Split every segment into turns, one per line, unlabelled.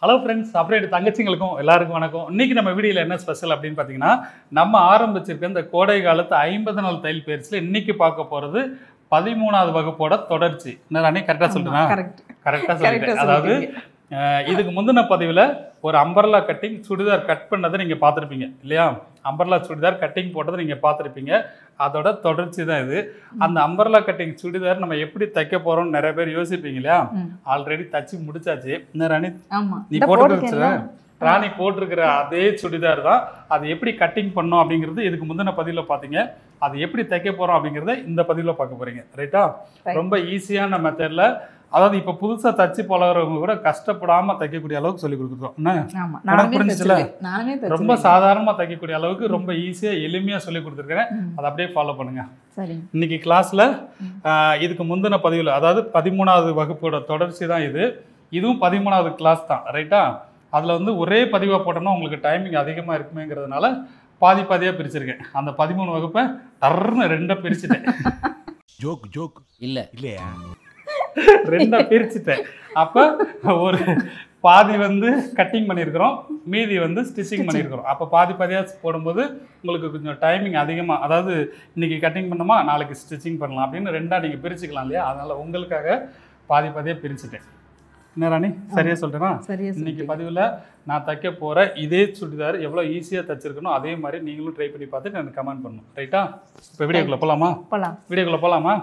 Hello friends, update தங்கச்சிங்களுக்கும் எல்லாருக்கும் வணக்கம். இன்னைக்கு நம்ம வீடியோவில் என்ன ஸ்பெஷல் அப்படின்னு பார்த்தீங்கன்னா, நம்ம ஆரம்பிச்சிருக்க இந்த கோடை காலத்து 50 நாள் தையல் பயிற்சியில் இன்னைக்கு பார்க்க போகிறது 13வது வகுப்போட தொடர்ச்சி. என்ன ராணி, கரெக்டாக சொல்லிட்டேனா? கரெக்டாக சொல்லிட்டேன். அதாவது இதுக்கு முந்தின பதிவில் ஒரு அம்பர்லா கட்டிங் சுடிதார் கட் பண்ணதை நீங்கள் பார்த்துருப்பீங்க இல்லையா? அம்பர்லா சுடிதார் கட்டிங் போட்டதை நீங்கள் பார்த்துருப்பீங்க. அதோட தொடர்ச்சி தான் இது. அந்த அம்பர்லா கட்டிங் சுடிதார் நம்ம எப்படி தைக்க போகிறோம்னு நிறைய பேர் யோசிப்பீங்க இல்லையா? ஆல்ரெடி தச்சு முடிச்சாச்சு. என்ன ராணி, நீ போட்டு ராணி போட்டிருக்கிற அதே சுடிதார் தான். அது எப்படி கட்டிங் பண்ணோம் அப்படிங்கிறது இதுக்கு முந்தின பதிவில் பார்த்தீங்க. அது எப்படி தைக்க போகிறோம் அப்படிங்கிறத இந்த பதிவில் பார்க்க போகிறீங்க. ரைட்டா? ரொம்ப ஈஸியான மெத்தடில், அதாவது இப்போ புதுசாக தச்சு பழகிறவங்க கூட கஷ்டப்படாமல் தைக்கக்கூடிய அளவுக்கு சொல்லி கொடுக்குறோம். என்ன புரிஞ்சுச்சுல? ரொம்ப சாதாரணமாக தைக்கக்கூடிய அளவுக்கு ரொம்ப ஈஸியாக எளிமையாக சொல்லி கொடுத்துருக்கேன். அதை அப்படியே ஃபாலோ பண்ணுங்க. இன்னைக்கு கிளாஸில் இதுக்கு முந்தின பதிவில், அதாவது 13வது வகுப்போட தொடர்ச்சி தான் இது. இதுவும் 13வது கிளாஸ் தான். ரைட்டா? அதில் வந்து ஒரே பதிவாக போட்டோம்னா உங்களுக்கு டைமிங் அதிகமாக இருக்குமேங்கிறதுனால பாதி பாதியாக பிரிச்சிருக்கேன். அந்த 13 வகுப்பை டர்னு 2 பிரிச்சுட்டேன்.
ஜோக் இல்லையா,
2 பிரிச்சுட்டேன். அப்போ ஒரு பாதி வந்து கட்டிங் பண்ணியிருக்கிறோம், மீதி வந்து ஸ்டிச்சிங் பண்ணியிருக்கிறோம். அப்போ பாதி பாதியாக போடும்போது உங்களுக்கு கொஞ்சம் டைமிங் அதிகமாக, அதாவது இன்றைக்கி கட்டிங் பண்ணோமா நாளைக்கு ஸ்டிச்சிங் பண்ணலாம் அப்படின்னு 2ஆக நீங்கள் பிரிச்சுக்கலாம் இல்லையா? அதனால் உங்களுக்காக பாதி பாதியாக பிரிச்சுட்டேன். என்ன ராணி, சரியா சொல்கிறேன்னா? இன்னைக்கு பதிவில் நான் தைக்க போகிற இதே சுடிதார் எவ்வளோ ஈஸியாக தைச்சிருக்கணும் அதே மாதிரி நீங்களும் ட்ரை பண்ணி பார்த்துட்டு எனக்கு கமெண்ட் பண்ணணும். ரைட்டா? இப்போ வீடியோக்குள்ளே போகலாமா? வீடியோக்குள்ளே போகலாமா?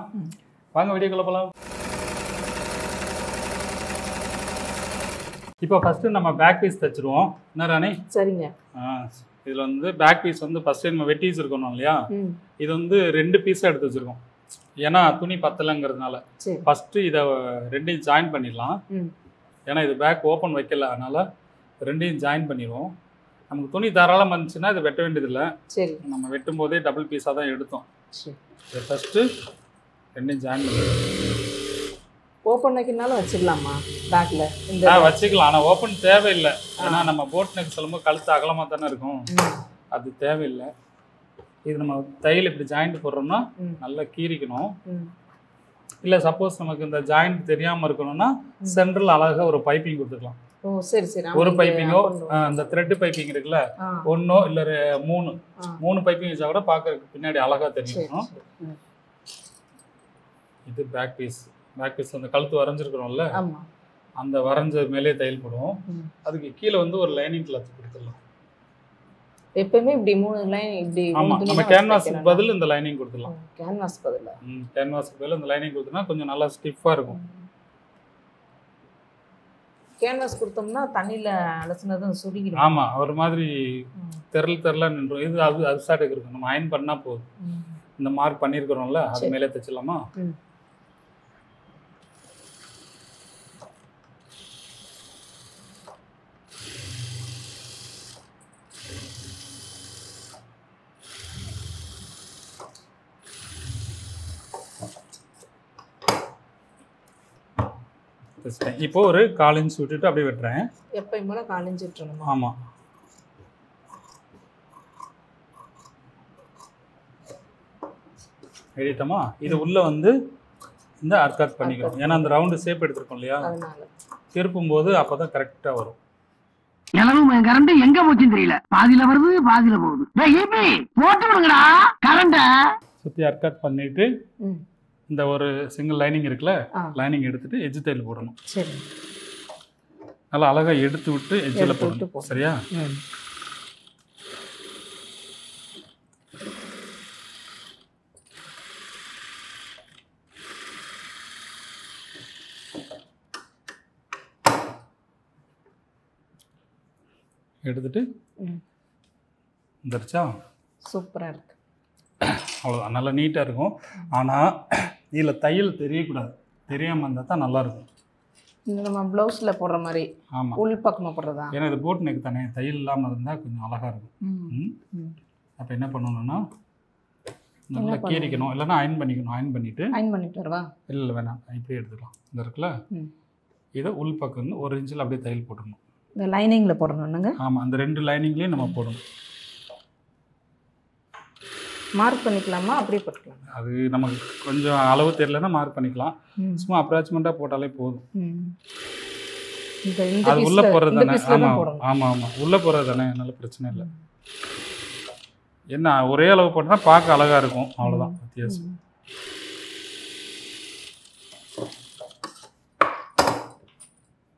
வாங்க வீடியோக்குள்ளே போகலாம். இப்போ ஃபஸ்ட்டு நம்ம பேக் பீஸ் தைச்சிருவோம். என்ன ராணி?
சரிங்க.
இதில் வந்து பேக் பீஸ் வந்து ஃபஸ்ட்டு நம்ம வெட்டிஸ் இருக்கணும் இல்லையா? இது வந்து 2 பீஸாக எடுத்து வச்சுருக்கோம். ஏன்னா துணி பத்தலைங்கிறதுனால ஃபஸ்ட்டு இதை 2ஐயும் ஜாயின் பண்ணிடலாம். ஏன்னா இது பேக் ஓப்பன் வைக்கல, அதனால் 2ஐயும் ஜாயின் பண்ணிடுவோம். நமக்கு துணி தாராளமாக இருந்துச்சுன்னா இது வெட்ட வேண்டியதில்லை. நம்ம வெட்டும் போதே டபுள் பீஸாக தான் எடுத்தோம். இதை ஃபஸ்ட்டு 2ஐயும் ஜாயின் பண்ணிடுவோம்.
ஓப்பன் வைக்கனாலும் வச்சுக்கலாமா பேக்கில்?
வச்சுக்கலாம், ஆனால் ஓப்பன் தேவையில்லை. ஏன்னா நம்ம போட் நெக் சொல்லும்போது கழுத்து அகலமாக தானே இருக்கும், அது தேவையில்லை. இது நம்ம தையல் இப்படி ஜாயிண்ட் போடுறோம்னா நல்லா கீறிக்கணும். இல்லை சப்போஸ் நமக்கு இந்த ஜாயிண்ட் தெரியாமல் இருக்கணும்னா சென்ட்ரல் அழகாக ஒரு பைப்பிங் கொடுத்துக்கலாம். ஒரு பைப்பிங்கோ, அந்த த்ரெட் பைப்பிங் இருக்குல்ல, 1 இல்லை 3 பைப்பிங் வச்சா கூட பார்க்கறதுக்கு பின்னாடி அழகாக தெரியும். இது பேக் பீஸ். பேக் பீஸ் அந்த கழுத்து வரைஞ்சிருக்கிறோம்ல, அந்த வரைஞ்ச மேலே தையல் போடுவோம். அதுக்கு கீழே வந்து ஒரு லைனிங் கிளாத் கொடுத்துடலாம்.
எப்பவுமே இப்படி 3 லைன் இப்படி.
ஆமா, நம்ம கேன்வாஸ்க்கு பதில் இந்த லைனிங் கொடுத்துடலாம்.
கேன்வாஸ் பதிலா?
கேன்வாஸ்க்கு பதில் இந்த லைனிங் கொடுத்தனா கொஞ்சம் நல்லா ஸ்டிஃபா இருக்கும்.
கேன்வாஸ் கொடுத்தோம்னா தண்ணியில அலசினதும் சுருங்கிடும்.
ஆமா, ஒரு மாதிரி தெரல நின்றும். இது அது சாட்டுக்கு இருக்கும். நம்ம அயன் பண்ணா போதும். இந்த மார்க் பண்ணியிருக்கிறோம்ல, அது மேலே தைச்சிடலாமா? இப்போ ஒரு 1/4 இன்ச் விட்டுட்டு அப்படியே வெட்டுறேன்.
எப்பயும் போல 1/4 இன்ச் விட்டுறணுமா?
ஆமா. எழுதிட்டோமா? இது உள்ள வந்து இந்த அர்க்காட் பண்ணிக்கிறோம். ஏன்னா அந்த ரவுண்டு ஷேப் எடுத்துருக்கோம் இல்லையா, திருப்பும் போது அப்பதான் கரெக்டா வரும்.
எலவும் கரண்ட் எங்க போச்சுன்னு தெரியல, பாதியில வருது பாதியில போகுது. போட்டு விடுங்கடா கரண்ட.
சுத்தி அர்க்காட் பண்ணிட்டு இந்த ஒரு சிங்கிள் லைனிங் இருக்குல்ல, லைனிங் எடுத்துட்டு எட்ஜ் தையல் போடணும். நல்லா அழகா எடுத்து விட்டு எட்ஜில் போடணும். சரியா? எடுத்துட்டு வந்துருச்சா?
சூப்பராக இருக்கு.
அவ்வளோதான், நல்லா நீட்டாக இருக்கும். ஆனால் இதில் தையல் தெரியக்கூடாது. தெரியாமல் இருந்தால் தான் நல்லாயிருக்கும்.
நம்ம ப்ளவுஸில் போடுற மாதிரி.
ஆமாம்,
உள் பக்கமாக போடுறதா?
ஏன்னா இது போட் நெக் தானே, தையல் இல்லாமல் இருந்தால் கொஞ்சம் அழகாக இருக்கும். அப்போ என்ன பண்ணணும்னா நல்லா கீறிக்கணும், இல்லைன்னா அயன் பண்ணிக்கணும். அயன் பண்ணிட்டு
வருவா?
இல்லை வேணாம், இப்படியே எடுத்துக்கலாம். இந்த இருக்குல்ல, இதை உள் பக்கம் வந்து 1 இன்ச்சில் அப்படியே தையல் போட்டுடணும்.
இந்த லைனிங்கில் போடணும்னுங்க?
ஆமாம், அந்த 2 லைனிங்லேயும் நம்ம போடணும்.
மார்க் பண்ணிக்கலாமா? அப்படியே போட்டுக்கலாம்.
அது நமக்கு கொஞ்சம் அளவு தெரியலன்னா மார்க் பண்ணிக்கலாம். சும்மா அப்ராக்சிமேட்டாக போட்டாலே போதும்.
இந்த
அது உள்ளே போகிறது
இந்த
தானே?
பீஸில் தான்
ஆமாம்
போடணும்.
ஆமாம் ஆமாம் உள்ளே போகிறது தானே, நல்ல பிரச்சனை இல்லை. என்ன ஒரே அளவு போட்டோன்னா பார்க்க அழகாக இருக்கும், அவ்வளோதான் வித்தியாசம்.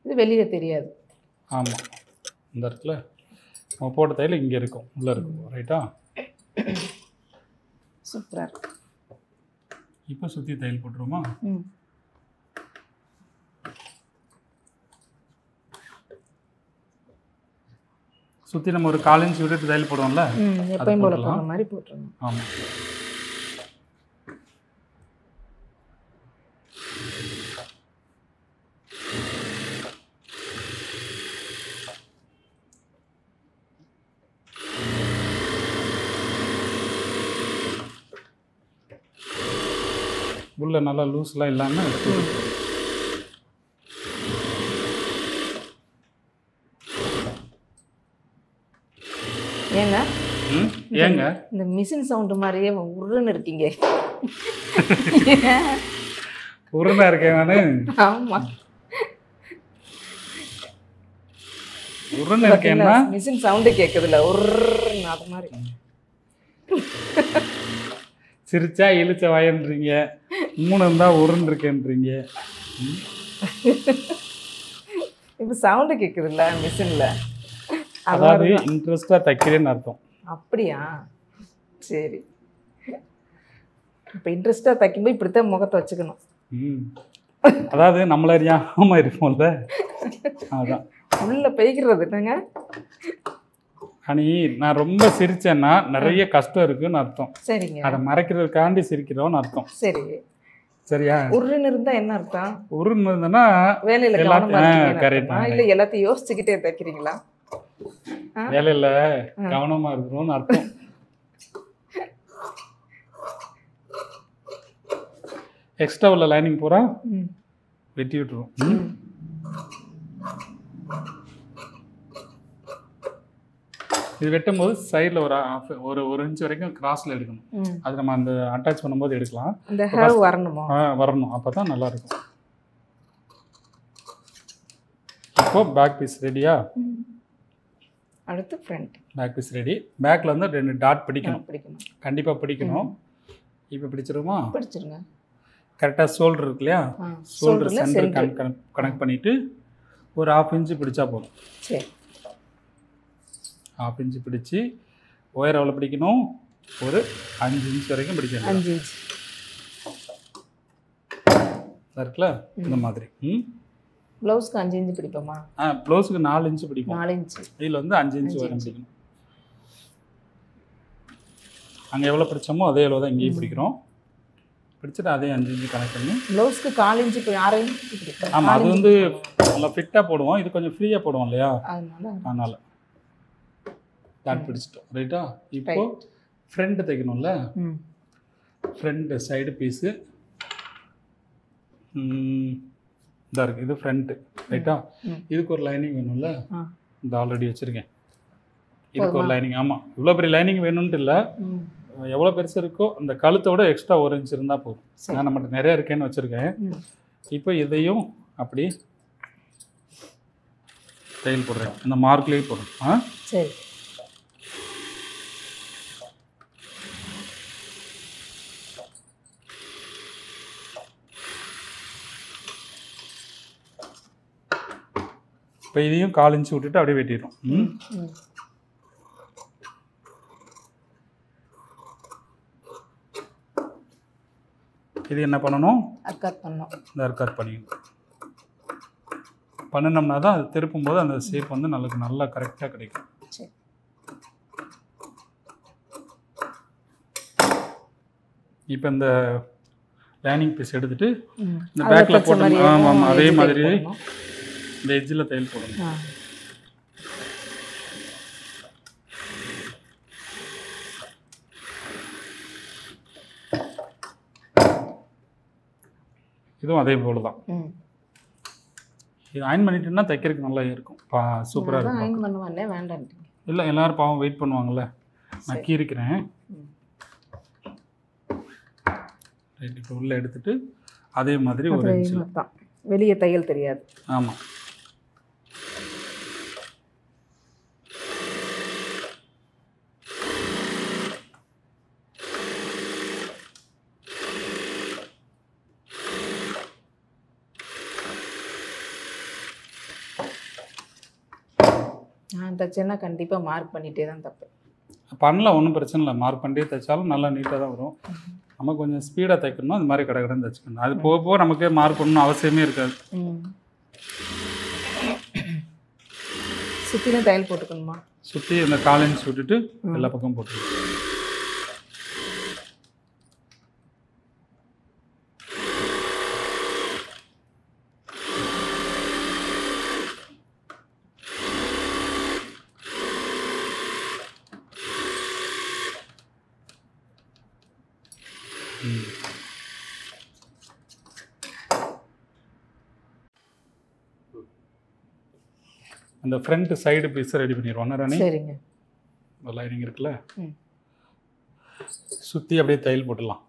இது வெளியே தெரியாது.
ஆமாம், இந்த இடத்துல நம்ம போட்ட தையல் இங்கே இருக்கும், உள்ளே இருக்கும். ரைட்டா?
சூப்பராக இருக்கு.
இப்போ சுற்றி தையல் போட்டுருமா?
ம்.
சுற்றி நம்ம ஒரு 1/4 இன்ச் விட்டுட்டு தையல் போடுவோம்ல,
எப்பயும் போல போடுற மாதிரி போட்டுருங்க.
ஆமாம். உள்ள நல்லா லூஸ்லாம் இல்லாமல்
ஏங்க
ஏங்க
இந்த மிஷின் சவுண்டு மாதிரியே உருன்னு இருக்கீங்க.
உருண்டா இருக்கேன் நான்.
ஆமாம்,
உருன்னு இருக்கேன்னா
மிஷின் சவுண்டு கேட்குதுல்ல, உருன்னு அது மாதிரி.
சிரிச்சா இழுச்ச வாயன்றீங்க, மூணு இருந்தால் உருன்னு இருக்கேன்றீங்க.
இப்போ சவுண்டு கேட்குதுல்ல மிஷினில்,
அதாவது இன்ட்ரெஸ்டாக தைக்கிறேன்னு அர்த்தம்.
அப்படியா? சரி, இப்போ இன்ட்ரெஸ்டாக தைக்கும்போது இப்படித்தான் முகத்தை வச்சுக்கணும்.
அதாவது நம்மள அறியாமல் இருப்போம்ல, அதுதான்.
உள்ள பெய்கிறது என்னங்க?
அனி நான் ரொம்ப சிரிச்சேன்னா நிறைய கஷ்டம் இருக்குன்னு அர்த்தம்.
சரிங்க,
அதை மறைக்கிறதுக்காண்டி சிரிக்கிறோன்னு அர்த்தம்.
சரி.
சரியா?
உருன்னு இருந்தா என்ன அர்த்தம்?
உருன்னு இருந்ததுன்னா
வேலையில
எல்லாத்தையும் கரெக்ட்.
இல்ல எல்லாத்தையும் யோசிச்சுக்கிட்டே தைக்கிறீங்களா?
வேலையில கவனமா இருக்கணும்னு அர்த்தம். எக்ஸ்ட்ரா உள்ள லைனிங் பூரா வெட்டி விட்டுரும். இது வெட்டும் போது சைடில் ஒரு இன்ச் வரைக்கும் கிராஸில் எடுக்கணும். அது நம்ம அந்த அட்டாச் பண்ணும்போது எடுக்கலாம்.
இந்த ஹேர் வரணுமா?
வரணும், அப்போ தான் நல்லா இருக்கும். இப்போ பேக் பீஸ் ரெடியா?
அடுத்து ஃப்ரண்ட்.
Back piece ready. பேக்கில் வந்து 2 டாட் பிடிக்கணும், கண்டிப்பாக பிடிக்கணும். இப்போ பிடிச்சிருமா?
பிடிச்சிருங்க.
கரெக்டாக ஷோல்டர் இருக்கு இல்லையா, ஷோல்டர் சென்டர் கனெக்ட் பண்ணிவிட்டு ஒரு 1/2 இன்ச்சு பிடிச்சா போதும்.
சரி,
1/2 இன்ச்சு பிடிச்சி ஒயர் எவ்வளோ பிடிக்கணும்? ஒரு 5 இன்ச் வரைக்கும் பிடிக்கணும்.
5 இன்ச்
இருக்குல்ல, இந்த மாதிரி.
ப்ளவுஸ்க்கு 5 இன்ச் பிடிப்போமா?
ப்ளவுஸுக்கு 4 இன்ச்சு பிடிக்கும்.
4 இன்ச்.
இதில் வந்து 5 இன்ச்சு வரைக்கும் பிடிக்கணும். அங்கே எவ்வளோ பிடிச்சோமோ அதே எவ்வளோ தான் இங்கேயும் பிடிக்கிறோம். பிடிச்சிட்டு அதே 5 இன்ச்சு கனெக்ட் பண்ணி
ப்ளவுஸ்க்கு 4 இன்ச் 6 இன்ச் பிடிக்கும்.
ஆமாம், அது வந்து நல்லா ஃபிட்டாக போடுவோம், இது கொஞ்சம் ஃப்ரீயாக போடுவோம் இல்லையா, அதனால் டாட் பிடிச்சிட்டோம். ரைட்டா? இப்போ ஃப்ரண்ட் தைக்கணும்ல, ஃப்ரண்ட் சைடு பீஸு இதாக இருக்குது, இது ஃப்ரண்ட்டு. ரைட்டா? இதுக்கு ஒரு லைனிங் வேணும்ல, இந்த ஆல்ரெடி வச்சுருக்கேன். இதுக்கு ஒரு லைனிங். ஆமாம், இவ்வளோ பெரிய லைனிங் வேணும்ன்ட்டு இல்லை, எவ்வளோ பெருசு இருக்கோ அந்த கழுத்தோட எக்ஸ்ட்ரா 1 இன்ச் இருந்தால் போதும். நான் நம்மகிட்ட நிறைய இருக்கேன்னு வச்சுருக்கேன். இப்போ இதையும் அப்படி தையல் போடுறேன், இந்த மார்க்லேயே போடுறேன்.
சரி,
இப்போ இதையும் 1/4 இன்ச்சு விட்டுட்டு அப்படியே வெட்டிடும். இது என்ன பண்ணணும்?
கட் பண்ணணும்.
இந்த கட் பண்ணிக்கணும். பண்ணினோம்னா தான் அது திருப்பும் போது அந்த ஷேப் வந்து நல்லா கரெக்டாக கிடைக்கும். இப்போ இந்த லைனிங் பீஸ் எடுத்துட்டு இந்த பேக்கில் போட்டோம். ஆமாம், அதே மாதிரி இந்த எட்ஜில் தையல் போடணும். இதுவும் அதே போல் தான். இது அயன் பண்ணிட்டோம்னா தைக்கிறதுக்கு நல்லா இருக்கும், சூப்பராக இருக்கும்.
அயன் பண்ணுவானே வேண்டாம்
இல்லை, எல்லாரும் பாவம் வெயிட் பண்ணுவாங்கள்ல, நான் கீறிக்கிறேன். ரைட், இப்போ உள்ளே எடுத்துட்டு அதே மாதிரி ஒரு இன்ச்சு
தான் வெளியே தையல் தெரியாது.
ஆமாம்,
நான் தச்சேன்னா கண்டிப்பாக மார்க் பண்ணிகிட்டே தான் தப்பேன்.
பண்ணலாம், ஒன்றும் பிரச்சனை இல்லை. மார்க் பண்ணிட்டே தைச்சாலும் நல்லா நீட்டாக தான் வரும். நம்ம கொஞ்சம் ஸ்பீடாக தைக்கணும், அது மாதிரி கடை கடன் தைச்சிக்கணும். அது போக போக நமக்கே மார்க் பண்ணணும் அவசியமே இருக்காது.
சுற்றிலும் தையல் போட்டுக்கணுமா?
சுற்றி இந்த காலேஜ் விட்டுட்டு எல்லா பக்கமும் போட்டுக்கணும். அந்த ஃப்ரண்ட் சைடு பீஸை ரெடி பண்ணிடுவோம் ராணி.
சரிங்க.
லைனிங் இருக்குல்ல, சுற்றி அப்படியே தையல் போட்டுடலாம்.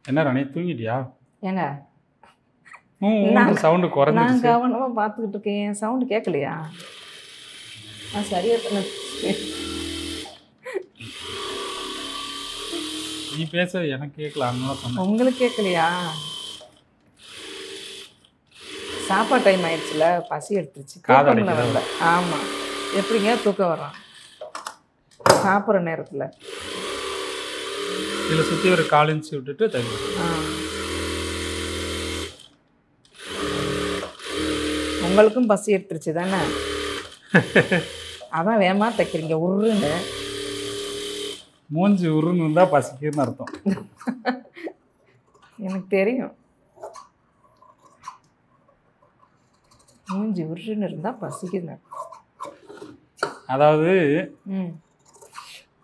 என்ன ராணி தூங்கிட்டியா?
ஏங்க
சவுண்டு குறைஞ்சிருச்சு.
நான் கவனமாக பார்த்துக்கிட்டு இருக்கேன். என் சவுண்டு கேட்கலையா? நான் சரியாக
நீ பேச எனக்கு கேட்கல, அதனால சொன்னேன்.
உங்களுக்கு கேட்கலையா? சாப்பாடு டைம் ஆயிடுச்சுல, பசி எடுத்துருச்சு.
காதலிக்கல.
ஆமாம், எப்படிங்க தூக்கம் வரும் சாப்பிட்ற நேரத்தில்?
இதில் சுற்றி ஒரு 1/4 இன்ச்சு விட்டுட்டு தையல்.
உங்களுக்கும் பசி எடுத்துருச்சு தானே? அதான் வேகமாக தைக்கிறீங்க உருன்னு.
மூஞ்சி உருன்னு இருந்தால் பசிக்குன்னு அர்த்தம்.
எனக்கு தெரியும். மூஞ்சி உருன்னு இருந்தால் பசிக்குன்னு.
அதாவது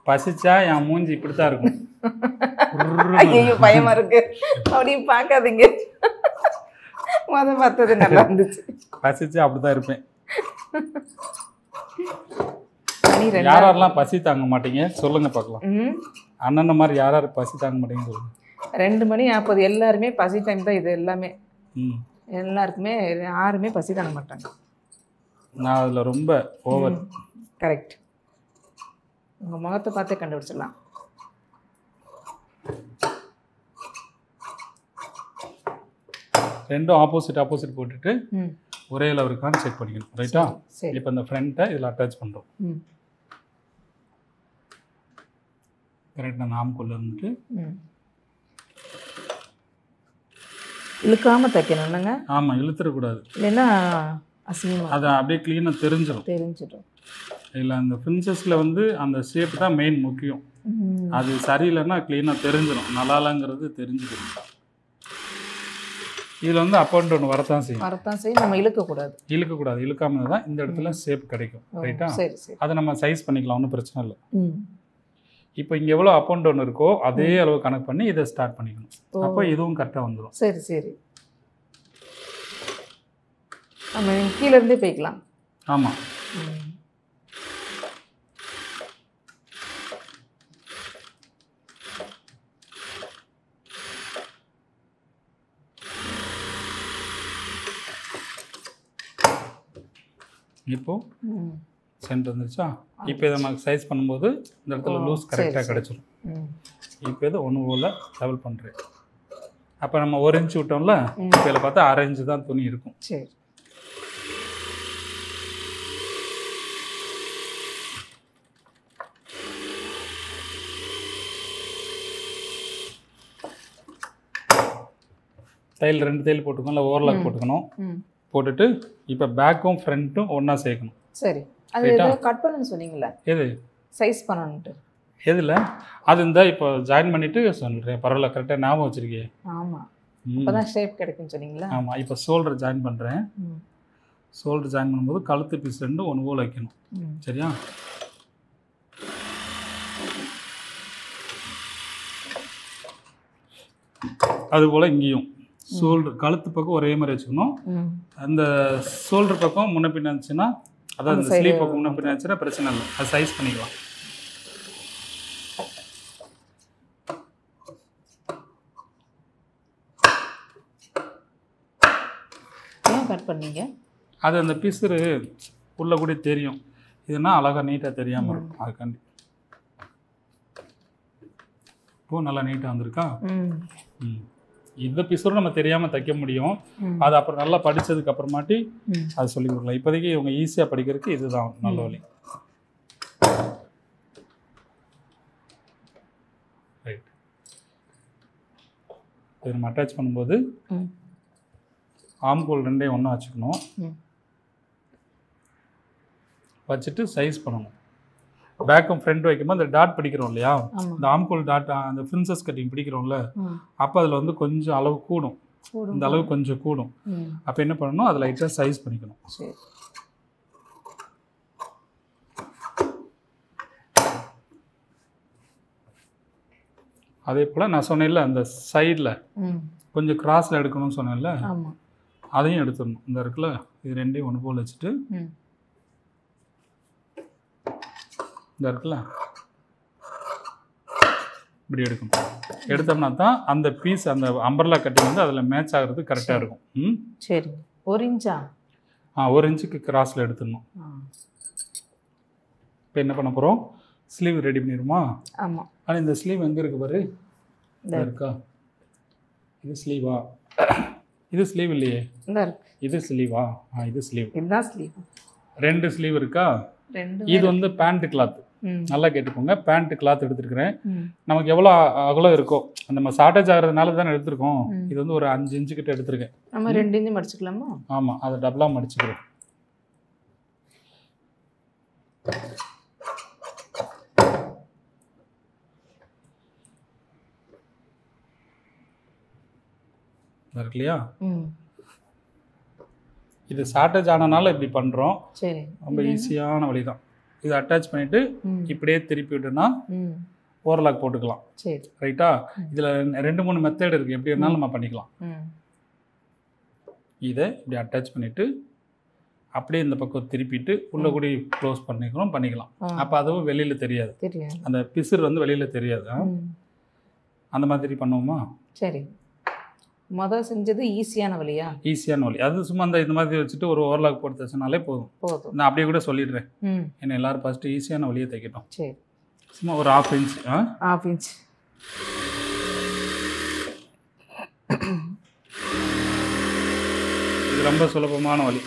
பசிச்சா என் மூஞ்சி இப்படி தான் இருக்கும்.
ஐயோ பயமா இருக்கு, அப்படியும் பார்க்காதீங்க. பார்த்தது நல்லா இருந்துச்சு.
பசிச்சு அப்படிதான் இருப்பேன். யாரெல்லாம் பசி தாங்க மாட்டீங்க சொல்லுங்க பார்க்கலாம். அண்ணன் மாதிரி யார் பசி தாங்க மாட்டீங்க சொல்லுங்க.
2 மணி 40 எல்லாருமே பசி டைம் தான். இது எல்லாமே எல்லாருக்குமே யாருமே பசி தாங்க மாட்டாங்க.
நான் அதில் ரொம்ப ஓவர்.
கரெக்ட். உங்கள் முகத்தை பார்த்தே கண்டுபிடிச்சிடலாம்.
ரெண்டும் ஆப்போசிட் போட்டுட்டு ஒரே அளவு இருக்கான்னு செக் பண்ணிக்கணும். ரைட்டா? இப்போ இந்த ஃப்ரண்ட்டை இதில் அட்டாச் பண்ணுறோம். கரெக்டாக நாம்குள்ளே இருந்துட்டு
இழுக்காமல் தைக்கணும்னுங்க.
ஆமாம், இழுத்துடக்கூடாது,
இல்லைன்னா அசிங்கமாக
அதை அப்படியே க்ளீனாக தெரிஞ்சிடும். இல்லை அந்த பிரின்சஸில் வந்து அந்த ஷேப் தான் மெயின் முக்கியம். அது சரியில்லைன்னா க்ளீனாக தெரிஞ்சிடும், நல்லாலங்கிறது தெரிஞ்சுக்கணும். இதில் வந்து அப் அண்ட் டவுன் வரத்தான் செய்யும்.
நம்ம இழுக்கக்கூடாது.
இழுக்காம தான் இந்த இடத்துல ஷேப் கிடைக்கும். ரைட்டா?
சரி.
அதை நம்ம சைஸ் பண்ணிக்கலாம், ஒன்றும் பிரச்சனை இல்லை. இப்போ இங்கே எவ்வளோ அப் அண்ட் டவுன் இருக்கோ அதே அளவு கணக்கு பண்ணி இதை ஸ்டார்ட் பண்ணிக்கணும். அப்போ இதுவும் கரெக்டாக வந்துடும்.
சரி. நம்ம கீழேருந்தே போய்க்கலாம்.
ஆமாம். இப்போ சென்டர் வந்துருச்சா? இப்போ இதை நமக்கு சைஸ் பண்ணும்போது இந்த இடத்துல லூஸ் கரெக்டாக கிடச்சிடும். இப்போ இதை ஒன்று போல் லெவல் பண்ணுறேன். அப்போ நம்ம 1 இன்ச்சு விட்டோம்ல, இப்போ இதில் பார்த்தா 1/2 இன்ச்சு தான் துணி இருக்கும்.
சரி.
தையல் 2 தையல் போட்டுக்கணும், இல்லை ஓவர்லாக் போட்டுக்கணும். போட்டுட்டு இப்போ பேக்கும் ஃப்ரண்ட்டும் ஒன்றா சேர்க்கணும்.
சரி. அது கட் பண்ணணும்னு சொன்னீங்களே, எது சைஸ் பண்ணணும்ட்டு? எதில்?
அது இந்த இப்போ ஜாயின் பண்ணிவிட்டு சொல்கிறேன். பரவாயில்ல, கரெக்டாக ஞாபகம் வச்சுருக்கேன்.
ஆமாம், அப்போ தான் ஷேப் கிடைக்கும்னு சொன்னீங்களா?
ஆமாம். இப்போ ஷோல்டர் ஜாயின் பண்ணுறேன். ஷோல்டர் ஜாயின் பண்ணும்போது கழுத்து பீஸ் 2 ஒன்று போல் வைக்கணும். சரியா? அதுபோல் இங்கேயும் ஷோல்டர் கழுத்து பக்கம் ஒரே மாதிரி வச்சுக்கணும். அந்த ஷோல்டர் பக்கம் முன்ன பின்ன இருந்துச்சுன்னா, அதாவது அந்த ஸ்லீவ் பக்கம் முன்ன பின்ன இருந்துச்சுன்னா பிரச்சனை இல்லை, அது சைஸ் பண்ணிக்கலாம்.
ஏன் கட் பண்ணீங்க?
அது அந்த பீஸு உள்ள கூட தெரியும், இதுனா அழகாக நீட்டாக தெரியாமல் இருக்கும். அதுக்காண்டி இப்போ நல்லா நீட்டாக வந்திருக்கா? இந்த பிசுறும் நம்ம தெரியாமல் தைக்க முடியும். அது அப்புறம் நல்லா படித்ததுக்கு அப்புறமாட்டி அது சொல்லி கொடுக்கலாம். இப்போதைக்கு இவங்க ஈஸியாக படிக்கிறதுக்கு இதுதான் நல்ல வழி. ரைட். இது நம்ம அட்டாச் பண்ணும்போது ஆம்கோல் ரெண்டையும் ஒன்றா வச்சுக்கணும். வச்சுட்டு சைஸ் பண்ணணும். பேக்கும் ஃப்ரண்ட் வைக்கும்போது அந்த டாட் பிடிக்கிறோம் இல்லையா, இந்த ஆம்கோல் டாட் அந்த பிரின்சஸ் கட்டிங் பிடிக்கிறோம்ல, அப்போ அதில் வந்து கொஞ்சம் அளவு கூடும். இந்த அளவு கொஞ்சம் கூடும். அப்போ என்ன பண்ணணும், அதில் லைட்டாக சைஸ் பண்ணிக்கணும். அதே போல் நான் சொன்னேன்ல அந்த சைடில் கொஞ்சம் கிராஸில் எடுக்கணும்னு சொன்னேன்ல, அதையும் எடுத்துடணும். இந்த இருக்குல்ல, இது ரெண்டையும் ஒன்று போல் வச்சுட்டு இந்த இருக்குல்ல இப்படி எடுக்கணும். எடுத்தோம்னா தான் அந்த பீஸ் அந்த அம்பர்லா கட்டிங் வந்து அதில் மேட்ச் ஆகிறது கரெக்டாக இருக்கும்.
சரி. 1 இன்ச்சா?
1 இன்ச்சுக்கு கிராஸில் எடுத்துடணும். இப்போ என்ன பண்ண போகிறோம், ஸ்லீவ் ரெடி பண்ணிடுமா?
ஆமாம்.
ஆனால் இந்த ஸ்லீவ் எங்கே இருக்குது பாரு, இருக்கா? இது ஸ்லீவா? இது ஸ்லீவ் இல்லையே. இது ஸ்லீவா? இது ஸ்லீவ்.
இதுதான் ஸ்லீவ்.
2 ஸ்லீவ் இருக்கா? இது வந்து பேண்ட் கிளாத். நல்லா கேட்டுக்கோங்க, பேண்ட் கிளாத் எடுத்துருக்கிறேன். நமக்கு எவ்வளோ அகலம் இருக்கோ, நம்ம ஷார்ட்டேஜ் ஆகிறதுனால தானே எடுத்துருக்கோம். இது வந்து ஒரு 5 இன்ச்சு கிட்ட எடுத்துருக்கேன்.
நம்ம 2 இன்ச்சு மடிச்சுக்கலாமா?
ஆமாம், அதை டபுளாக மடிச்சுக்கிறோம். இருக்கு இல்லையா? இது ஷார்ட்டேஜ் ஆனனால இப்படி பண்ணுறோம்.
சரி.
ரொம்ப ஈஸியான வழி தான். இதை அட்டாச் பண்ணிவிட்டு இப்படியே திருப்பி விட்டுனா ஓவர்லாக் போட்டுக்கலாம்.
சரி.
ரைட்டா? இதில் 2-3 மெத்தட் இருக்குது, எப்படி வேணாலும் நம்ம பண்ணிக்கலாம். இதை இப்படி அட்டாச் பண்ணிவிட்டு அப்படியே இந்த பக்கம் திருப்பிட்டு உள்ளே கூட க்ளோஸ் பண்ணிக்கலாம். அப்போ அதுவும் வெளியில் தெரியாது, அந்த பிசுறு வந்து வெளியில் தெரியாது. அந்த மாதிரி பண்ணுவோமா?
சரி. முதல் செஞ்சது ஈஸியான வழியா?
ஈஸியான வழி. அது சும்மா இந்த மாதிரி வச்சுட்டு ஒரு ஓவர்லாக் போட்டு தைச்சனாலே போதும். நான் அப்படியே கூட சொல்லிடுறேன். ஏன்னா எல்லாரும் ஃபஸ்ட்டு ஈஸியான வழியை தைக்கட்டும்.
சரி.
சும்மா ஒரு 1/2 இன்ச்.
1/2 இன்ச்.
இது ரொம்ப சுலபமான வழி.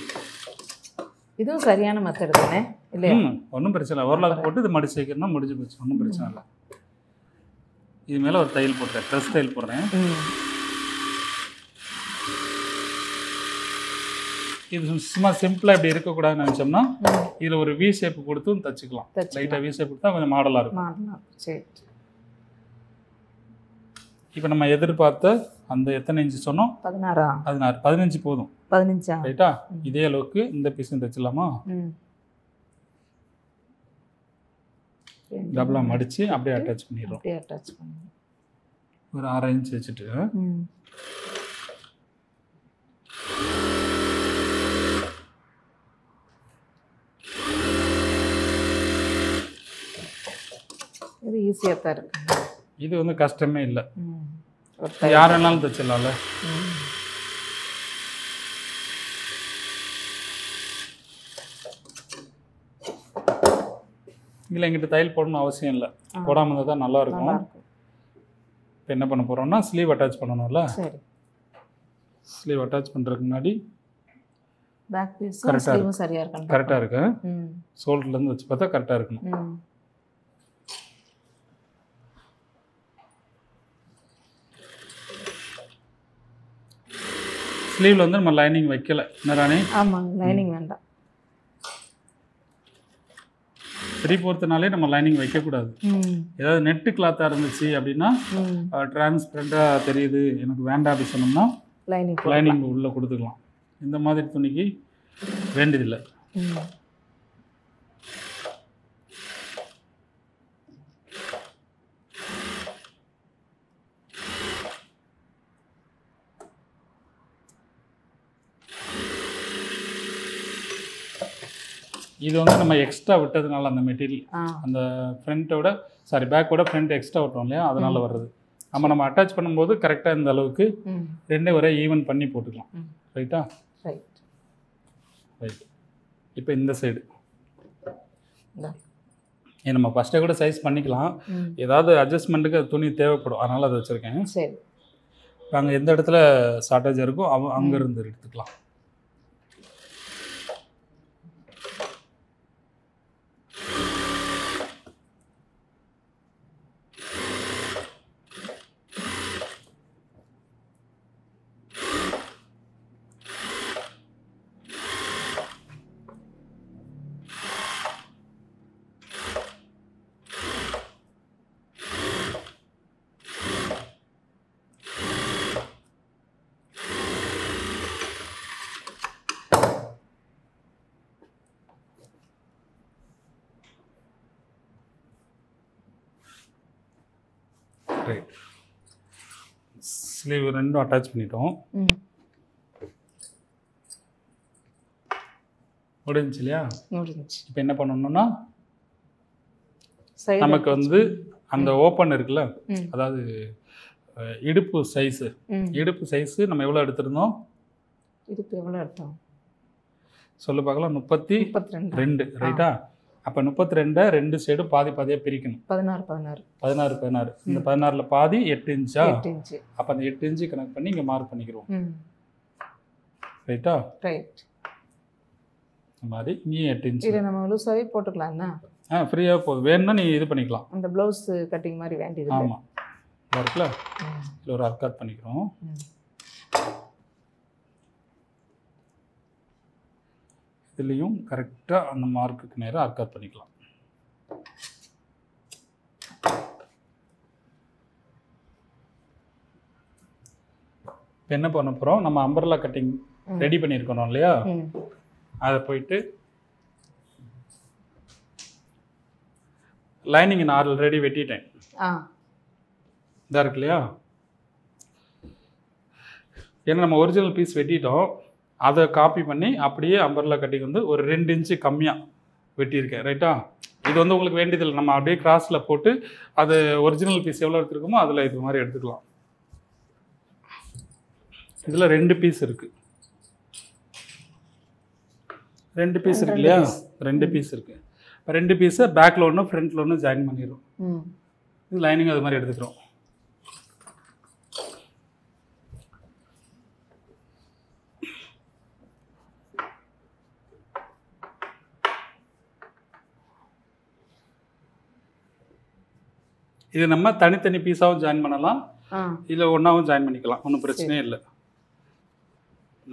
இதுவும் சரியான மெத்தட் தானே இல்லையா?
ஒன்றும் பிரச்சனை இல்லை. ஓவர்லாக் போட்டு இது மடிச்சு வைக்கிறதுனா முடிஞ்சு போச்சு, ஒன்றும் பிரச்சனை இல்லை. இது மேலே ஒரு தையல் போடுறேன், ட்ரெஸ் தையல் போடுறேன். இது சும்மா சிம்பிளாக இப்படி இருக்கக்கூடாதுன்னு நினச்சோம்னா இதில் ஒரு வி ஷேப் கொடுத்தும் தைச்சிக்கலாம். லைட்டாக வி ஷேப் கொடுத்தா கொஞ்சம் மாடலாக இருக்கும்.
சரி.
இப்போ நம்ம எதிர்பார்த்த அந்த எத்தனை இன்ச்சு சொன்னோம்? 16. 15 போதும்.
15.
ரைட்டா? இதே அளவுக்கு இந்த பீஸும் தைச்சிடலாமா? டபுளாக மடித்து அப்படியே அட்டாச் பண்ணிடுறோம். ஒரு 1/2 இன்ச் வச்சுட்டு
இது ஈஸியாக தான் இருக்கு.
இது வந்து கஷ்டமே இல்லை, யார் வேணாலும் தைச்சிடலாம்ல. இல்லை எங்கிட்ட தையல் போடணும் அவசியம் இல்லை, போடாமல் இருந்தால் தான் நல்லாயிருக்கும். இப்போ என்ன பண்ண போகிறோம்னா ஸ்லீவ் அட்டாச் பண்ணணும்ல.
சரி.
ஸ்லீவ் அட்டாச் பண்ணுறதுக்கு முன்னாடி
பேக் பீஸ் ஸ்லீவும் சரியாக இருக்கணும்.
கரெக்டாக இருக்கு. ஷோல்டர்லேருந்து வச்சு பார்த்தா கரெக்டாக இருக்கணும். ஸ்லீவில் வந்து நம்ம லைனிங் வைக்கல ராணி.
ஆமாங்க, லைனிங் வேண்டாம்.
3/4 நம்ம லைனிங் வைக்கக்கூடாது. ஏதாவது நெட்டு கிளாத்தாக இருந்துச்சு அப்படின்னா டிரான்ஸ்பரண்டாக தெரியுது எனக்கு வேண்டாம் அப்படி சொன்னோம்னா லைனிங் உள்ளே கொடுத்துக்கலாம். இந்த மாதிரி துணிக்கு வேண்டியதில்லை. இது வந்து நம்ம எக்ஸ்ட்ரா விட்டதுனால அந்த மெட்டீரியல் அந்த ஃப்ரண்ட்டோட பேக்கோட ஃப்ரண்ட் எக்ஸ்ட்ரா விட்டோம் இல்லையா, அதனால் வர்றது. நம்ம அட்டாச் பண்ணும்போது கரெக்டாக இந்த அளவுக்கு ரெண்டே ஒரே ஈவன் பண்ணி போட்டுக்கலாம். ரைட்டா? ரைட். இப்போ இந்த சைடு நம்ம ஃபஸ்ட்டே கூட சைஸ் பண்ணிக்கலாம், ஏதாவது அட்ஜஸ்ட்மெண்ட்டுக்கு அது துணி தேவைப்படும், அதனால் அதை வச்சுருக்கேன்.
சரி.
அங்கே எந்த இடத்துல ஷார்ட்டேஜ் இருக்கோ அங்கேருந்து எடுத்துக்கலாம். ரைட், ஸ்லீவ் ரெண்டும் அட்டாச் பண்ணிட்டோம். முடிஞ்சிச்சு இல்லையா?
முடிஞ்சிச்சு.
இப்போ என்ன பண்ணணும்னா நமக்கு வந்து அந்த ஓப்பன் இருக்குல்ல, அதாவது இடுப்பு சைஸு, இடுப்பு சைஸு நம்ம எவ்வளோ எடுத்திருந்தோம்?
இடுப்பு எவ்வளோ எடுத்தோம்
சொல்ல பார்க்கலாம். 32 ரைட்டா? அப்போ 32 2 சைடும் பாதி பாதியாக பிரிக்கணும். 16 இந்த 16ல் பாதி 8 இன்ச்சா?
8 இன்ச்சு.
அப்போ அந்த 8 இன்ச்சு கனெக்ட் பண்ணி இங்கே மார்க் பண்ணிக்கிறோம். ரைட்டா?
ரைட்.
இந்த மாதிரி இங்கேயும் 8 இன்ச்சு.
இதை நம்ம லூஸாகவே போட்டுக்கலாம்னா?
ஃப்ரீயாக போதும். வேணும்னா நீ இது பண்ணிக்கலாம்.
அந்த ப்ளவுஸ் கட்டிங் மாதிரி வேண்டியது.
ஆமாம், இருக்குல்ல, இதில் ஒரு அர்க்காட் பண்ணிக்கிறோம். இதுலேயும் கரெக்டாக அந்த மார்க்குக்கு நேராக அர்க்காட் பண்ணிக்கலாம். இப்போ என்ன பண்ண போகிறோம்? நம்ம அம்பர்லா கட்டிங் ரெடி பண்ணியிருக்கணும் இல்லையா? அதை போயிட்டு லைனிங் நான் ஆல்ரெடி வெட்டிட்டேன். இதாக இருக்கு இல்லையா? ஏன்னா நம்ம ஒரிஜினல் பீஸ் வெட்டிட்டோம், அதை காப்பி பண்ணி அப்படியே அம்பர்லா கட்டிங் வந்து ஒரு 2 இன்ச்சு கம்மியாக வெட்டியிருக்கேன். ரைட்டா? இது வந்து உங்களுக்கு வேண்டியதில்லை, நம்ம அப்படியே கிராஸில் போட்டு அது ஒரிஜினல் பீஸ் எவ்வளோ எடுத்துருக்கோமோ அதில் இது மாதிரி எடுத்துக்கலாம். இதில் 2 பீஸ் இருக்குது. 2 பீஸ் இருக்கு இல்லையா? 2 பீஸ் இருக்குது. இப்போ 2 பீஸை பேக்கில் ஒன்று ஃப்ரண்ட்டில் ஒன்று ஜாயின் பண்ணிடுறோம். இது லைனிங் அது மாதிரி எடுத்துக்கிறோம். இது நம்ம தனித்தனி பீஸாகவும் ஜாயின் பண்ணலாம், இல்லை ஒன்றாவும் ஜாயின் பண்ணிக்கலாம். ஒன்றும் பிரச்சனையே இல்லை.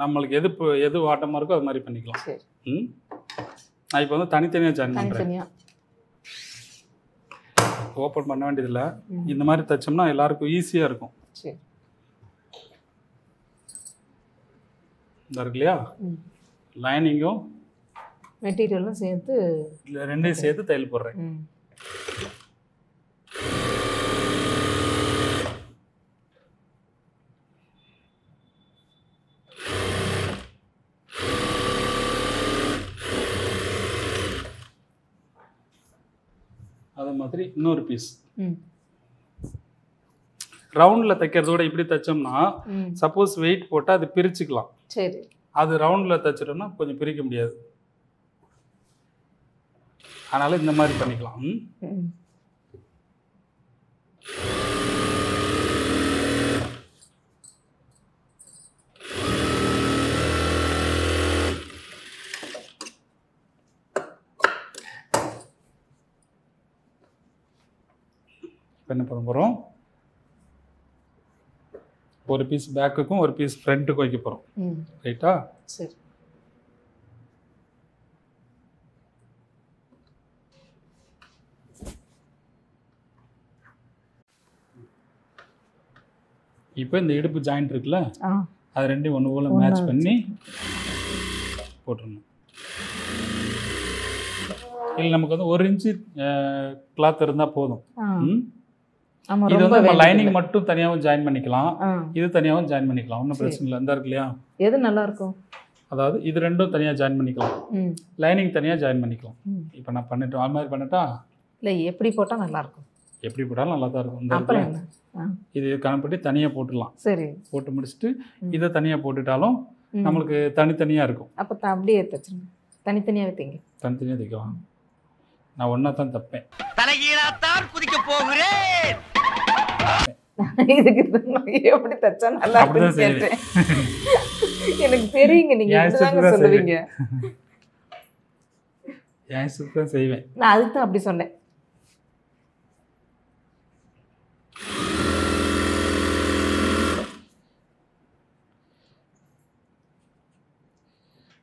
நம்மளுக்கு எது வாட்டமாக இருக்கோ அது மாதிரி பண்ணிக்கலாம். நான் இப்போ வந்து தனித்தனியாக ஜாயின் பண்ணுறேன். ஓப்பன் பண்ண வேண்டியதில்லை. இந்த மாதிரி தைச்சோம்னா எல்லாருக்கும் ஈஸியாக இருக்கும். இந்த இருக்கு இல்லையா? லைனிங்கும்
மெட்டீரியலும் சேர்த்து
ரெண்டையும் சேர்த்து தையல் போடுறேன். அதே மாதிரி இன்னொரு பீஸ் ரவுண்டில் தைக்கிறதோட இப்படி தைச்சோம்னா சப்போஸ் வெயிட் போட்டால் அது பிரிச்சுக்கலாம்.
சரி,
அது ரவுண்டில் தைச்சிட்டோம்னா கொஞ்சம் பிரிக்க முடியாது. அதனால் இந்த மாதிரி பண்ணிக்கலாம். என்ன பண்ண போகிறோம்? ஒரு பீஸ் பேக்குக்கும் ஒரு பீஸ் ஃப்ரண்ட்டுக்கும் வைக்க போகிறோம். ரைட்டா?
சரி.
இப்போ இந்த இடுப்பு ஜாயிண்ட் இருக்குல்ல, அது ரெண்டையும் ஒன்று போல் மேட்ச் பண்ணி போட்டுருணும். இல்லை நமக்கு வந்து 1 இன்ச்சு கிளாத் இருந்தால் போதும். இது வந்து நம்ம லைனிங் மட்டும் தனியாகவும் ஜாயின் பண்ணிக்கலாம், இது தனியாகவும் ஜாயின் பண்ணிக்கலாம். ஒன்றும் பிரச்சனை இல்லை. இந்த இருக்கு இல்லையா?
எது நல்லா இருக்கும்?
அதாவது இது ரெண்டும் தனியாக ஜாயின் பண்ணிக்கலாம், லைனிங் தனியாக ஜாயின் பண்ணிக்கலாம். இப்போ நான் பண்ணிட்டோம். அது மாதிரி பண்ணிட்டா
இல்லை, எப்படி போட்டால் நல்லாயிருக்கும்?
எப்படி போட்டாலும் நல்லா தான் இருக்கும். இந்த இது கனெக்ட் பண்ணி தனியாக போட்டுடலாம்.
சரி,
போட்டு முடிச்சுட்டு இதை தனியாக போட்டுட்டாலும் நம்மளுக்கு தனித்தனியாக இருக்கும்.
அப்போ அப்படியே தைச்சிருங்க. தனித்தனியாக தைங்க.
தனித்தனியாக தைக்கலாம். நான் ஒன்றா தான் தைப்பேன்.
தலைகீழாத்தான் குதிக்க போகிறேன்.
இதுக்கு தான் எப்படி தச்சா நல்லா இருக்குன்னு
அப்படிதான் செய்வேன்.
கேட்டேன். எனக்கு தெரியுங்க, நீங்க
என்
இப்படிதாங்க
இஷ்டத்துக்கு தான்
சொல்லுவீங்க.
என் இஷ்டத்துக்கு தான் செய்வேன்.
நான் அதுக்கு தான் அப்படி சொன்னேன்.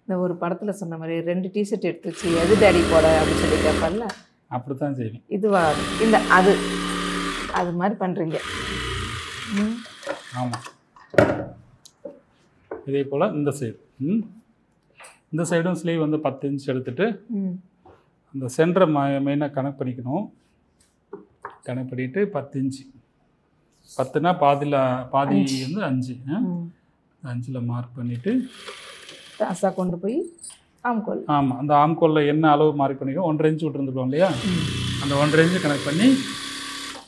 இந்த ஒரு படத்துல சொன்ன மாதிரி 2 டிஷர்ட் எடுத்து வச்சு எது டாடி போட அப்படின்னு சொல்லி கேட்பார்ல,
அப்படித்தான் செய்வேன்.
இதுவா இந்த அது அது மாதிரி பண்றீங்க. ம்.
ஆமாம். இதே போல் இந்த சைடு இந்த சைடும் ஸ்லீவ் வந்து 10 இன்ச் எடுத்துட்டு
ம்.
அந்த சென்டரை மெயினாக கனெக்ட் பண்ணிக்கணும். கனெக்ட் பண்ணிவிட்டு 10 இன்ச்சு 10னா பாதி வந்து 5 5ல் மார்க் பண்ணிவிட்டு
ராசா கொண்டு போய் ஆம்கோல்.
ஆமாம், அந்த ஆம்கோலில் என்ன அளவு மார்க் பண்ணிக்கோ 1.5 இன்ச்சு விட்டுருந்துருக்கோம் இல்லையா, அந்த 1.5 இன்ச்சு கனெக்ட் பண்ணி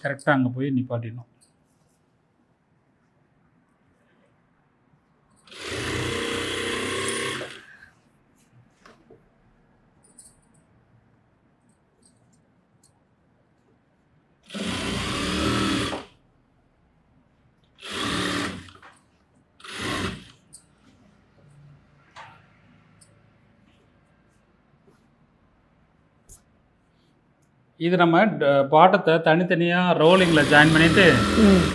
கரெக்டாக அங்கே போய் நிப்பாட்டிடணும். இது நம்ம பாட்டத்தை தனித்தனியாக ரோலிங்கில் ஜாயின் பண்ணிவிட்டு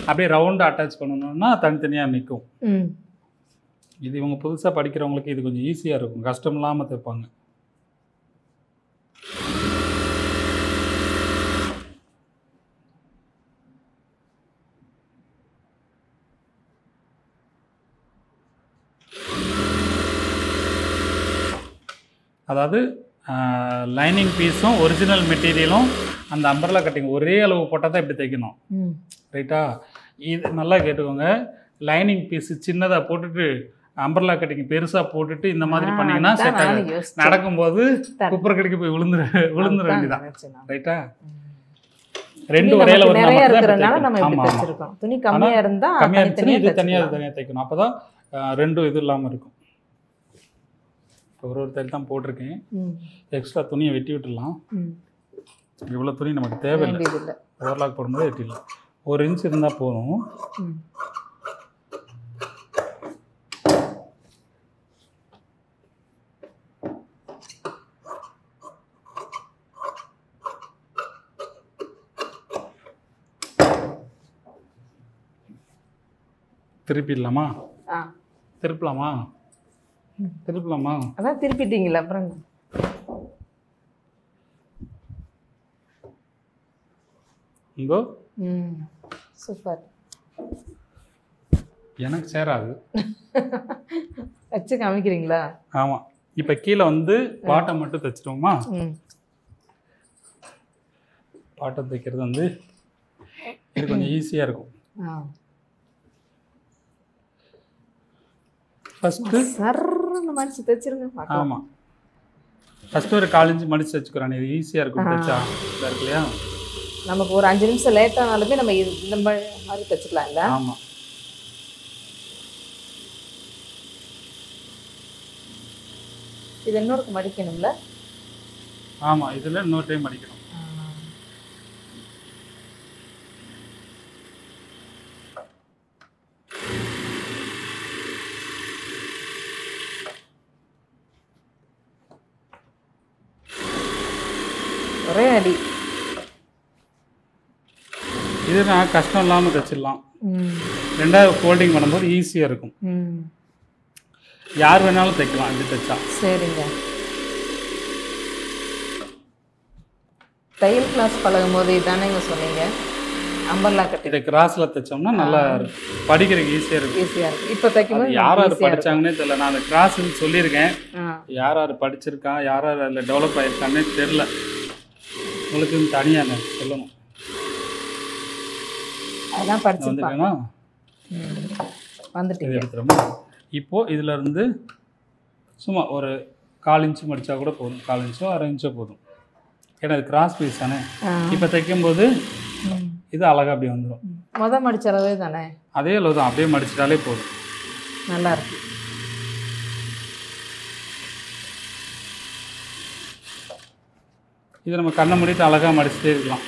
அப்படியே ரவுண்டாக அட்டாச் பண்ணணும்னா தனித்தனியாக நிற்கும். இது இவங்க புதுசாக படிக்கிறவங்களுக்கு இது கொஞ்சம் ஈஸியாக இருக்கும், கஷ்டம் இல்லாமல் தைப்பாங்க. அதாவது லைனிங் பீஸும் ஒரிஜினல் மெட்டீரியலும் அந்த அம்பர்லா கட்டிங் ஒரே அளவு போட்டால் தான் இப்படி தைக்கணும். ரைட்டா? இது நல்லா கேட்டுக்கோங்க. லைனிங் பீஸு சின்னதாக போட்டுட்டு அம்பர்லா கட்டிங் பெருசாக போட்டுட்டு இந்த மாதிரி பண்ணிங்கன்னா செட் ஆகும். நடக்கும்போது குப்பரை கடைக்கு போய் விழுந்துட வேண்டியதான். ரைட்டா? ரெண்டு வரையில ஒரு
துணி கம்மியாக இருந்தால்
கம்மியாக இருந்துச்சுன்னா இது தனியாக தைக்கணும். அப்போ தான் ரெண்டும் இது இல்லாமல் இருக்கும். ஒரு தையல் தான் போட்டிருக்கேன். எக்ஸ்ட்ரா துணியை வெட்டி விட்டுடலாம். இவ்வளோ துணி நமக்கு தேவையில்லை, ஓவர்லாக் போடும்போது வெட்டிடலாம். 1 இன்ச் இருந்தால் போதும். திருப்பிடலாமா? திருப்பலாமா? திருப்பலாமா?
அதான் திருப்பிட்டீங்களா? அப்புறம்
இங்கோ
சூப்பர்.
எனக்கு சேராது.
வச்சு காமிக்கிறீங்களா?
ஆமாம். இப்போ கீழே வந்து பாட்டை மட்டும் தைச்சிட்டோமா? பாட்டை தைக்கிறது வந்து இது கொஞ்சம் ஈஸியாக இருக்கும். ஃபஸ்ட்டு
சர்ன்னு மடிச்சு தைச்சிருங்க.
ஆமாம், ஃபஸ்ட்டு ஒரு 4 இன்ச்சு மடிச்சு வச்சுக்கிறோம். இது ஈஸியாக இருக்கும் தைச்சா. இதாக இருக்கு இல்லையா?
நமக்கு ஒரு 5 நிமிஷம் லேட் ஆனாலுமே நம்ம இந்த மாதிரி தைச்சிக்கலாம் இல்லை?
ஆமாம்.
இது இன்னொருக்கு மடிக்கணும்ல?
ஆமாம், இதில் இன்னொரு டைம் மடிக்கணும்.
ஒரே அடி.
இது நான் கஷ்டம் இல்லாமல் தைச்சிடலாம். ரெண்டாவது ஃபோல்டிங் பண்ணும்போது ஈஸியாக இருக்கும். யார் வேணாலும் தைக்கலாம் இது தைச்சா.
சரிங்க. தையல் கிளாஸ் பழகும் போது இதானேங்க சொன்னீங்க அம்பர்லா கட்டி?
இதை கிராஸில் தைச்சோம்னா நல்லா இருக்கும், படிக்கிறதுக்கு ஈஸியாக இருக்கும்.
ஈஸியாக இருக்கும். இப்போ தைக்கும்போது
யார் யார் படித்தாங்கன்னே தெரியல. நான் அந்த கிராஸ்ன்னு சொல்லியிருக்கேன். யார் யார் படிச்சிருக்கா, யார் யார் அதில் டெவலப் ஆகிருக்கான்னே தெரில. உங்களுக்கு தனியாக சொல்லணும்.
அதெல்லாம் படிச்சிருப்பாங்க. வந்துட்டு
இது எடுத்துகிறோமா? இப்போது இதில் இருந்து சும்மா ஒரு 4 இன்ச்சு மடித்தா கூட போதும். 4 இன்ச்சோ 1/2 இன்ச்சோ போதும். ஏன்னா இது கிராஸ் பீஸ் தானே. இப்போ தைக்கும்போது இது அழகாக அப்படியே வந்துடும்.
மடிச்ச அளவே தானே?
அதே அளவு தான், அப்படியே மடிச்சிட்டாலே போதும்.
நல்லா இருக்கு.
இது நம்ம கண்ணை மூடிட்டு அழகாக மடிச்சுட்டே இருக்கலாம்.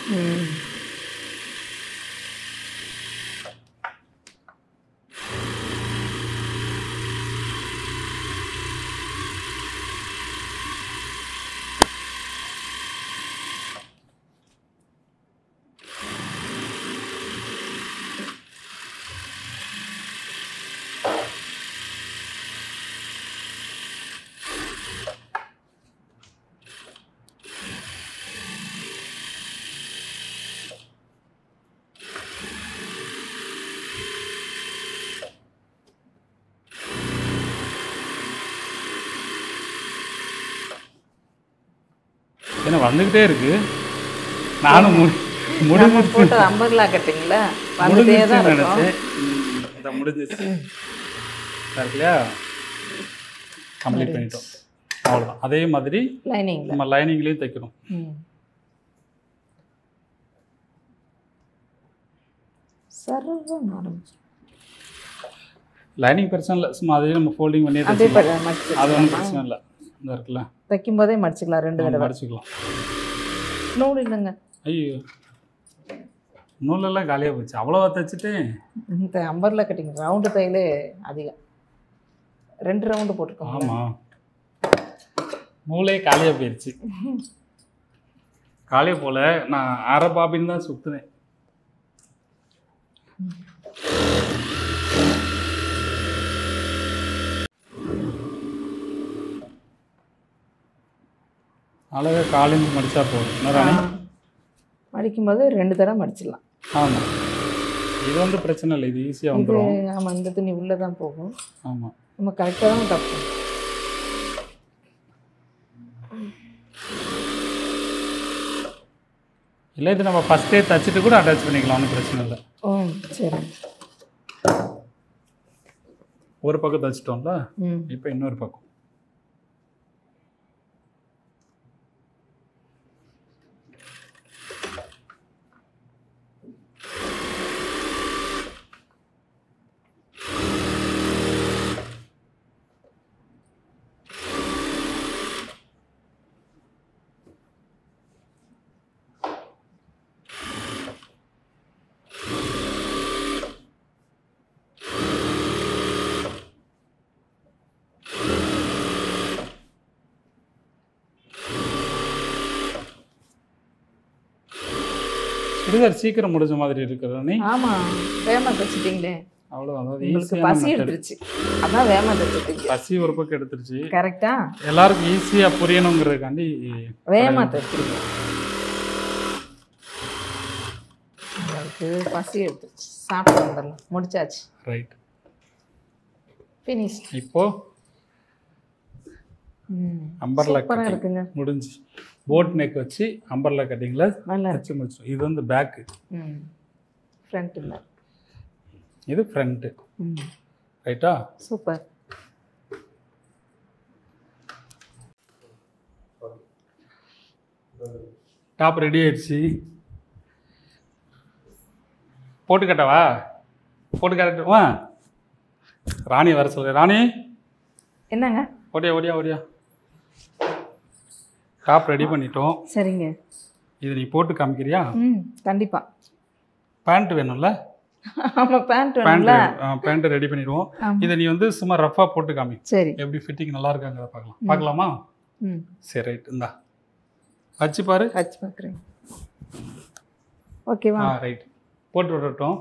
ஏன்னா வந்துக்கிட்டே இருக்கு. நானும்
நம்ம போட்டு அம்பர்லா கட்டிங்களா வந்துட்டே தான் இருக்கும்.
நினைச்சேன். இதை முடிஞ்சிச்சு இல்லையா, கம்ப்ளீட் பண்ணிட்டோம். அவ்வளோதான். அதே மாதிரி
லைனிங்
நம்ம லைனிங்லேயும் தைக்கணும்.
சர்வம் ஆரம்பிச்சு
லைனிங் பிரச்சனை இல்லை, சும்மா அதையே நம்ம ஃபோல்டிங் பண்ணி
அதே
மடிச்சு அது ஒன்றும் பிரச்சனை இல்லை. இந்த இருக்குல்ல
தைக்கும் போதே மடிச்சுக்கலாம் 2 தடவை
மடிச்சுக்கலாம்.
நூல் இல்லைங்க.
ஐயோ நூலெல்லாம் காலியாக போச்சு. அவ்வளோவா தைச்சிட்டு
இந்த அம்பர்லா கட்டிங் ரவுண்டு தையலே அதிகம், 2 ரவுண்டு போட்டிருக்கோம்.
ஆமாம், நூலே காலியாக போயிடுச்சு. காலியாக போல் நான் அரை பாபின்னு தான் சுற்றுனேன். அழகாக காலேஜ் மடித்தா போதும்.
மடிக்கும்போது 2 தடவை மடிச்சிடலாம்.
ஆமாம், இது வந்து பிரச்சனை இல்லை, இது ஈஸியாக
இது
வந்துடும்.
ஆமாம், இந்த துணி உள்ளே தான் போகும்.
ஆமாம்,
நம்ம கரெக்டாக தான் தப்போம்.
இல்லை இது நம்ம ஃபஸ்ட்டே தைச்சிட்டு கூட அட்டாச் பண்ணிக்கலாம், ஒன்றும் பிரச்சனை இல்லை.
சரி.
ஒரு பக்கம் தைச்சிட்டோம்ல,
ம்
இப்போ இன்னொரு பக்கம். சுடிதார் சீக்கிரம் முடிஞ்ச மாதிரி இருக்கிற நீ.
ஆமாம், வேகமாக தைச்சிட்டிங்களே.
அவ்வளோ, அதாவது
உங்களுக்கு பசி எடுத்துருச்சு, அதான் வேகமாக தைச்சிட்டீங்க.
பசி ஒரு பக்கம் எடுத்துருச்சு.
கரெக்டா,
எல்லாருக்கும் ஈஸியாக புரியணுங்கிறதுக்காண்டி
வேகமாக தைச்சிருங்க. உங்களுக்கு பசி எடுத்துருச்சு, சாப்பிட்டு வந்துடலாம். முடிச்சாச்சு.
Right,
finish.
இப்போ அம்பர்லா
சூப்பராக இருக்குங்க.
முடிஞ்சு போட் நெக் வச்சு அம்பர்லா கட்டிங்கில்
நல்லா
வச்சு முடிச்சோம். இது வந்து பேக்கு,
ஃப்ரண்ட் இல்லை,
இது ஃப்ரண்ட்டு. ரைட்டா,
சூப்பர்.
டாப் ரெடி ஆயிடுச்சு. போட்டு கட்டவா? போட்டு கட்டவா? ராணி வர சொல்லு. ராணி
என்னங்க?
ஓடியா ஓடியா ஓடியா. டாப் ரெடி பண்ணிட்டோம்.
சரிங்க,
இது நீ போட்டு காமிக்கிறியா?
கண்டிப்பாக.
பேண்ட் வேணும்ல?
ஆமாம், பேண்ட் வேணும்ல.
பேண்ட் ரெடி பண்ணிடுவோம். இதை நீ வந்து சும்மா ரஃபாக போட்டு காமி.
சரி,
எப்படி ஃபிட்டிங் நல்லா இருக்காங்கிறத பார்க்கலாம். பார்க்கலாமா? சரி, ரைட். இந்தா வச்சு பாரு.
வச்சு பார்க்குறேன். ஓகேவா?
ரைட், போட்டு விடட்டும்.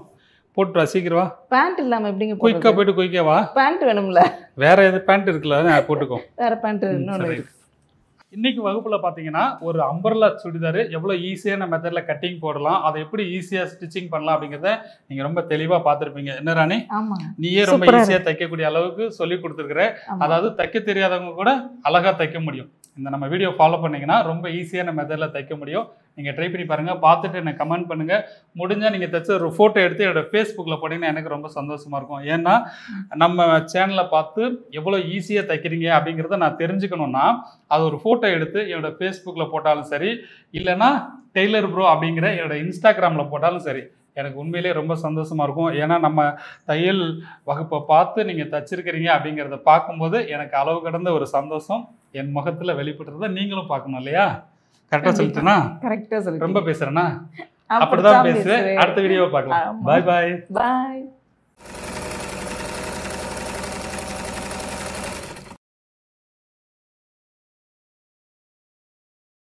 போட்டு சீக்கிரவா.
பேண்ட் இல்லாமல் எப்படிங்க?
குயிக்காக போயிட்டு குயிக்காவா?
பேண்ட் வேணும்ல?
வேற எது பேண்ட் இருக்குல்ல, போட்டுக்கோ.
வேற பேண்ட் இன்னொன்று.
இன்னைக்கு வகுப்புல பாத்தீங்கன்னா ஒரு அம்பர்லா சுடிதார் எவ்வளோ ஈஸியான மெத்தட்ல கட்டிங் போடலாம், அதை எப்படி ஈஸியா ஸ்டிச்சிங் பண்ணலாம் அப்படிங்கிறத நீங்க ரொம்ப தெளிவா பார்த்துருப்பீங்க. என்ன ராணி, நீயே ரொம்ப ஈஸியா தைக்கக்கூடிய அளவுக்கு சொல்லி கொடுத்துருக்குற. அதாவது தைக்க தெரியாதவங்க கூட அழகா தைக்க முடியும். இந்த நம்ம வீடியோ ஃபாலோ பண்ணிங்கன்னா ரொம்ப ஈஸியான மெத்தடில் தைக்க முடியும். நீங்கள் ட்ரை பண்ணி பாருங்கள், பார்த்துட்டு எனக்கு கமெண்ட் பண்ணுங்கள். முடிஞ்சால் நீங்கள் தைச்ச ஒரு ஃபோட்டோ எடுத்து என்னோடய ஃபேஸ்புக்கில் போட்டிங்கன்னா எனக்கு ரொம்ப சந்தோஷமாக இருக்கும். ஏன்னா நம்ம சேனலை பார்த்து எவ்வளோ ஈஸியாக தைக்கிறீங்க அப்படிங்கிறத நான் தெரிஞ்சுக்கணுன்னா அது ஒரு ஃபோட்டோ எடுத்து என்னோடய ஃபேஸ்புக்கில் போட்டாலும் சரி, இல்லைனா டெய்லர் ப்ரோ அப்படிங்கிற என்னோடய இன்ஸ்டாகிராமில் போட்டாலும் சரி, எனக்கு உண்மையிலே ரொம்ப சந்தோஷமாக இருக்கும். ஏன்னா நம்ம தையல் வகுப்பை பார்த்து நீங்கள் தச்சிருக்கிறீங்க அப்படிங்கிறத பார்க்கும்போது எனக்கு அளவு கடந்த ஒரு சந்தோஷம் என் முகத்தில் வெளிப்படுறத நீங்களும் பார்க்கணும் இல்லையா? கரெக்டாக சொல்லிட்டேனா?
கரெக்டாக சொல்லி
ரொம்ப பேசுகிறேன்னா அப்படிதான் பேசுகிறேன். அடுத்த வீடியோவை பார்க்கலாம். பாய் பாய்.
பாய்.